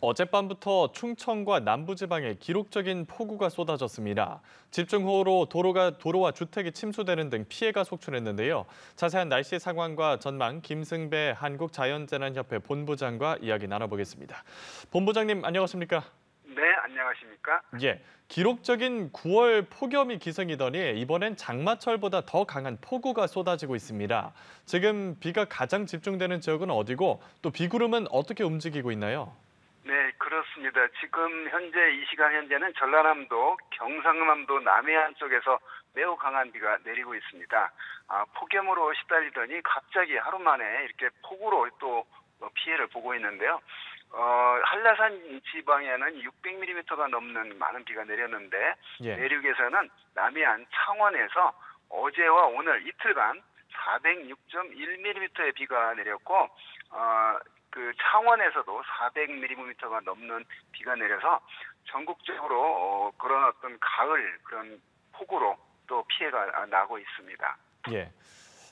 어젯밤부터 충청과 남부지방에 기록적인 폭우가 쏟아졌습니다. 집중호우로 도로와 주택이 침수되는 등 피해가 속출했는데요. 자세한 날씨 상황과 전망 김승배 한국자연재난협회 본부장과 이야기 나눠보겠습니다. 본부장님 안녕하십니까? 네, 안녕하십니까? 예, 기록적인 9월 폭염이 기승이더니 이번엔 장마철보다 더 강한 폭우가 쏟아지고 있습니다. 지금 비가 가장 집중되는 지역은 어디고 또 비구름은 어떻게 움직이고 있나요? 네, 그렇습니다. 지금 현재 이 시간 현재는 전라남도, 경상남도 남해안 쪽에서 매우 강한 비가 내리고 있습니다. 폭염으로 시달리더니 갑자기 하루 만에 이렇게 폭우로 또 피해를 보고 있는데요. 한라산 지방에는 600mm가 넘는 많은 비가 내렸는데 예. 내륙에서는 남해안 창원에서 어제와 오늘 이틀간 406.1mm의 비가 내렸고 그 창원에서도 400mm가 넘는 비가 내려서 전국적으로 그런 어떤 가을 그런 폭우로 또 피해가 나고 있습니다. 예.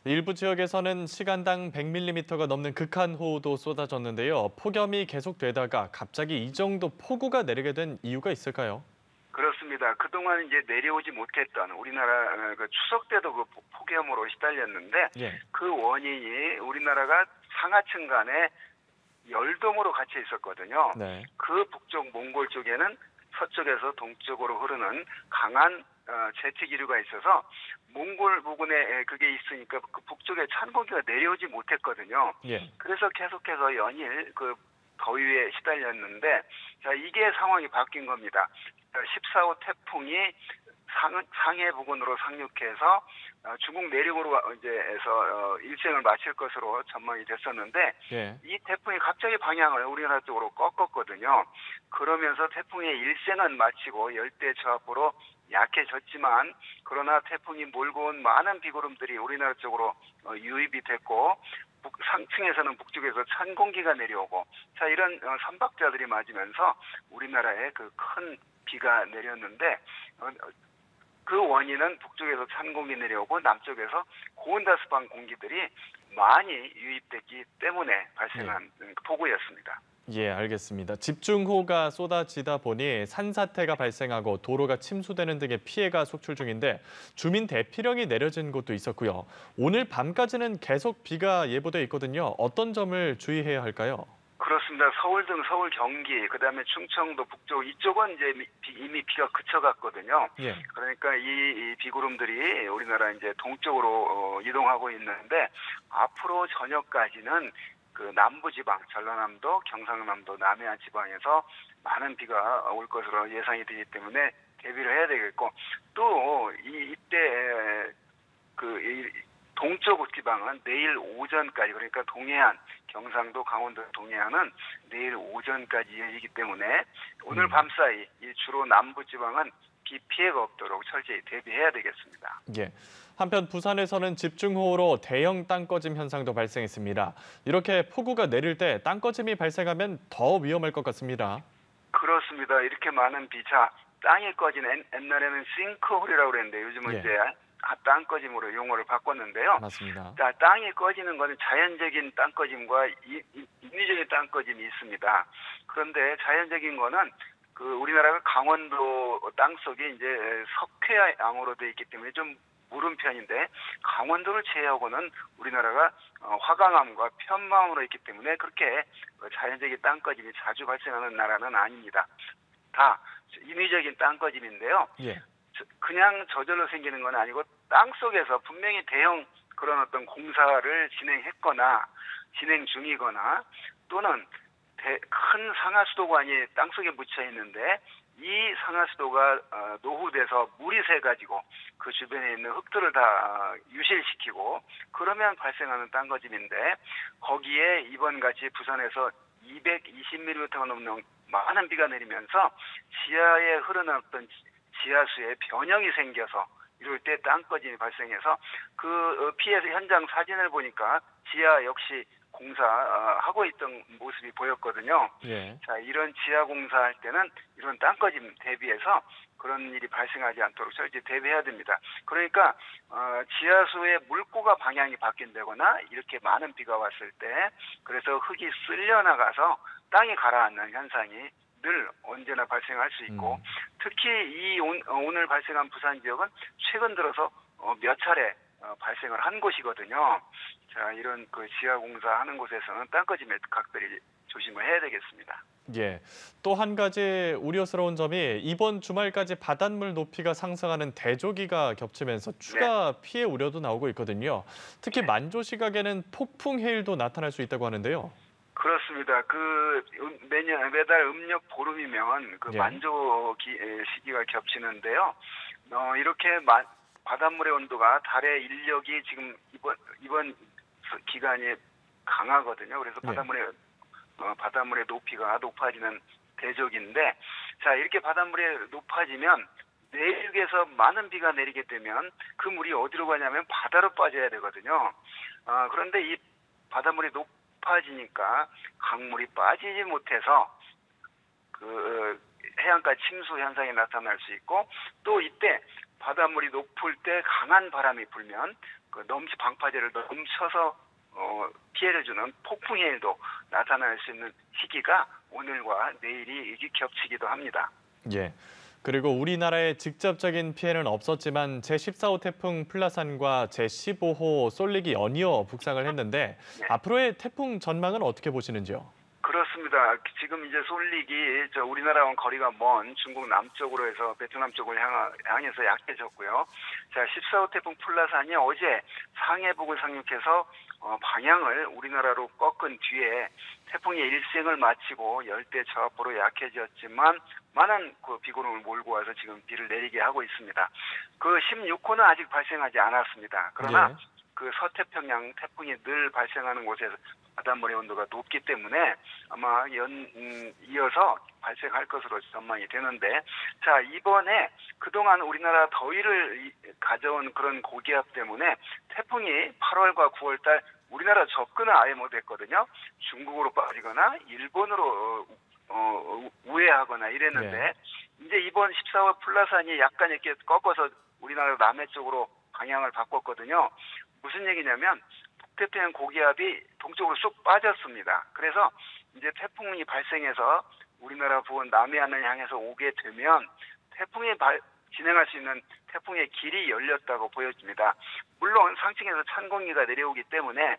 일부 지역에서는 시간당 100mm가 넘는 극한호우도 쏟아졌는데요. 폭염이 계속되다가 갑자기 이 정도 폭우가 내리게 된 이유가 있을까요? 그렇습니다. 그동안 이제 내려오지 못했던 우리나라 그 추석 때도 그 폭염으로 시달렸는데 예. 그 원인이 우리나라가 상하층 간에 열dom으로 갇혀 있었거든요. 네. 그 북쪽 몽골 쪽에는 서쪽에서 동쪽으로 흐르는 강한 제트 기류가 있어서 몽골 부근에 그게 있으니까 그 북쪽에 찬 공기가 내려오지 못했거든요. 예. 그래서 계속해서 연일 그 더위에 시달렸는데 자 이게 상황이 바뀐 겁니다. 14호 태풍이 상해 부근으로 상륙해서 중국 내륙으로 이제 해서 일생을 마칠 것으로 전망이 됐었는데 예. 이 태풍이 갑자기 방향을 우리나라 쪽으로 꺾었거든요. 그러면서 태풍의 일생은 마치고 열대 저하포로 약해졌지만 그러나 태풍이 몰고 온 많은 비구름들이 우리나라 쪽으로 유입이 됐고 상층에서는 북쪽에서 찬 공기가 내려오고 자 이런 선박자들이 맞으면서 우리나라에 그 큰 비가 내렸는데 그 원인은 북쪽에서 찬 공기 내려오고 남쪽에서 고온다습한 공기들이 많이 유입됐기 때문에 발생한 폭우였습니다. 예, 알겠습니다. 집중호우가 쏟아지다 보니 산사태가 발생하고 도로가 침수되는 등의 피해가 속출 중인데 주민 대피령이 내려진 곳도 있었고요. 오늘 밤까지는 계속 비가 예보돼 있거든요. 어떤 점을 주의해야 할까요? 그렇습니다. 서울 등 서울 경기 그다음에 충청도 북쪽 이쪽은 이제 이미 비가 그쳐갔거든요. 예. 그러니까 이 비구름들이 우리나라 이제 동쪽으로 이동하고 있는데 앞으로 저녁까지는 그 남부지방, 전라남도, 경상남도, 남해안 지방에서 많은 비가 올 것으로 예상이 되기 때문에 대비를 해야 되겠고 또 이때 그 동쪽 지방은 내일 오전까지 그러니까 동해안, 경상도, 강원도 동해안은 내일 오전까지 이어지기 때문에 오늘 밤 사이 주로 남부 지방은 비 피해가 없도록 철저히 대비해야 되겠습니다. 예. 한편 부산에서는 집중호우로 대형 땅꺼짐 현상도 발생했습니다. 이렇게 폭우가 내릴 때 땅꺼짐이 발생하면 더 위험할 것 같습니다. 그렇습니다. 이렇게 많은 비자 땅이 꺼진 옛날에는 싱크홀이라고 그랬는데 요즘은 예. 이제 땅꺼짐으로 용어를 바꿨는데요. 맞습니다. 자, 땅이 꺼지는 것은 자연적인 땅꺼짐과 인위적인 땅꺼짐이 있습니다. 그런데 자연적인 거는 그 우리나라가 강원도 땅 속에 이제 석회암으로 되어 있기 때문에 좀 무른 편인데 강원도를 제외하고는 우리나라가 화강암과 편마암으로 있기 때문에 그렇게 자연적인 땅꺼짐이 자주 발생하는 나라는 아닙니다. 다 인위적인 땅꺼짐인데요. 예. 그냥 저절로 생기는 건 아니고 땅 속에서 분명히 대형 그런 어떤 공사를 진행했거나 진행 중이거나 또는 큰 상하수도관이 땅 속에 묻혀 있는데 이 상하수도가 노후돼서 물이 새가지고 그 주변에 있는 흙들을 다 유실시키고 그러면 발생하는 땅거짐인데 거기에 이번같이 부산에서 220mm가 넘는 많은 비가 내리면서 지하에 흐르는 어떤 지하수에 변형이 생겨서 이럴 때 땅꺼짐이 발생해서 그 피해 현장 사진을 보니까 지하 역시 공사하고 있던 모습이 보였거든요. 예. 자, 이런 지하 공사할 때는 이런 땅꺼짐 대비해서 그런 일이 발생하지 않도록 철저히 대비해야 됩니다. 그러니까 지하수의 물구가 방향이 바뀐다거나 이렇게 많은 비가 왔을 때 그래서 흙이 쓸려 나가서 땅이 가라앉는 현상이 늘 언제나 발생할 수 있고 특히 오늘 발생한 부산 지역은 최근 들어서 몇 차례 발생을 한 곳이거든요. 자, 이런 그 지하 공사하는 곳에서는 땅꺼짐에 각별히 조심을 해야 되겠습니다. 예. 또 한 가지 우려스러운 점이 이번 주말까지 바닷물 높이가 상승하는 대조기가 겹치면서 추가 피해 우려도 나오고 있거든요. 특히 만조 시각에는 폭풍 해일도 나타날 수 있다고 하는데요. 그렇습니다. 매달 음력 보름이면 그 예. 만조 시기가 겹치는데요. 이렇게 바닷물의 온도가 달의 인력이 지금 이번 기간이 강하거든요. 그래서 바닷물의 높이가 높아지는 대적인데, 자, 이렇게 바닷물이 높아지면 내륙에서 많은 비가 내리게 되면 그 물이 어디로 가냐면 바다로 빠져야 되거든요. 그런데 이 바닷물이 높아지니까 강물이 빠지지 못해서 그 해안가 침수 현상이 나타날 수 있고, 또 이때 바닷물이 높을 때 강한 바람이 불면 그 방파제를 넘쳐서 피해를 주는 폭풍 해일도 나타날 수 있는 시기가 오늘과 내일이 이게 겹치기도 합니다. 예. 그리고 우리나라에 직접적인 피해는 없었지만 제14호 태풍 플라산과 제15호 쏠릭이 연이어 북상을 했는데 앞으로의 태풍 전망은 어떻게 보시는지요? 그렇습니다. 지금 이제 쏠릭이 우리나라와는 거리가 먼 중국 남쪽으로 해서 베트남 쪽을 향해서 약해졌고요. 자, 14호 태풍 플라산이 어제 상해북을 상륙해서 방향을 우리나라로 꺾은 뒤에 태풍의 일생을 마치고 열대 저하포로 약해졌지만 많은 그 비구름을 몰고 와서 지금 비를 내리게 하고 있습니다. 그 16호는 아직 발생하지 않았습니다. 그러나 그 서태평양 태풍이 늘 발생하는 곳에서 바닷물의 온도가 높기 때문에 아마 이어서 발생할 것으로 전망이 되는데, 자, 이번에 그동안 우리나라 더위를 가져온 그런 고기압 때문에 태풍이 8월과 9월 달 우리나라 접근을 아예 못했거든요. 중국으로 빠지거나 일본으로 우회하거나 이랬는데 이제 이번 14호 플라산이 약간 이렇게 꺾어서 우리나라 남해 쪽으로 방향을 바꿨거든요. 무슨 얘기냐면 북태평양 고기압이 동쪽으로 쑥 빠졌습니다. 그래서 이제 태풍이 발생해서 우리나라 부근 남해안을 향해서 오게 되면 진행할 수 있는 태풍의 길이 열렸다고 보여집니다. 물론 상층에서 찬 공기가 내려오기 때문에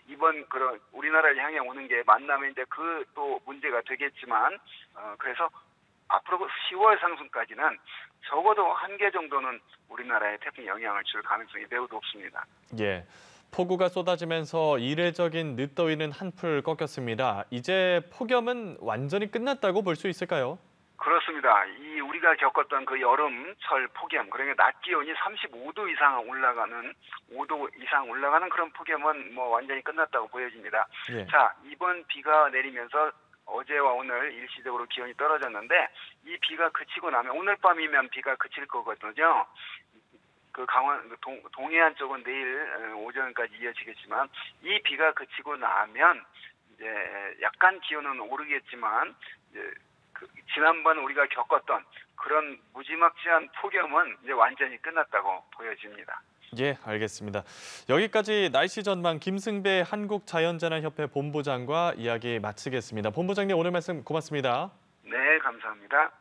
이번 그런 우리나라를 향해 오는 게 만나면 이제 그 또 문제가 되겠지만 그래서 앞으로 10월 상순까지는 적어도 한 개 정도는 우리나라에 태풍 영향을 줄 가능성이 매우 높습니다. 예. 폭우가 쏟아지면서 이례적인 늦더위는 한풀 꺾였습니다. 이제 폭염은 완전히 끝났다고 볼 수 있을까요? 그렇습니다. 우리가 겪었던 그 여름철 폭염, 그러니까 낮 기온이 35도 이상 올라가는 5도 이상 올라가는 그런 폭염은 뭐 완전히 끝났다고 보여집니다. 자, 이번 비가 내리면서 어제와 오늘 일시적으로 기온이 떨어졌는데 이 비가 그치고 나면 오늘 밤이면 비가 그칠 거거든요. 그 동해안 쪽은 내일 오전까지 이어지겠지만 이 비가 그치고 나면 이제 약간 기온은 오르겠지만 이제 지난번 우리가 겪었던 그런 무지막지한 폭염은 이제 완전히 끝났다고 보여집니다. 예, 알겠습니다. 여기까지 날씨 전망 김승배 한국자연재난협회 본부장과 이야기 마치겠습니다. 본부장님 오늘 말씀 고맙습니다. 네, 감사합니다.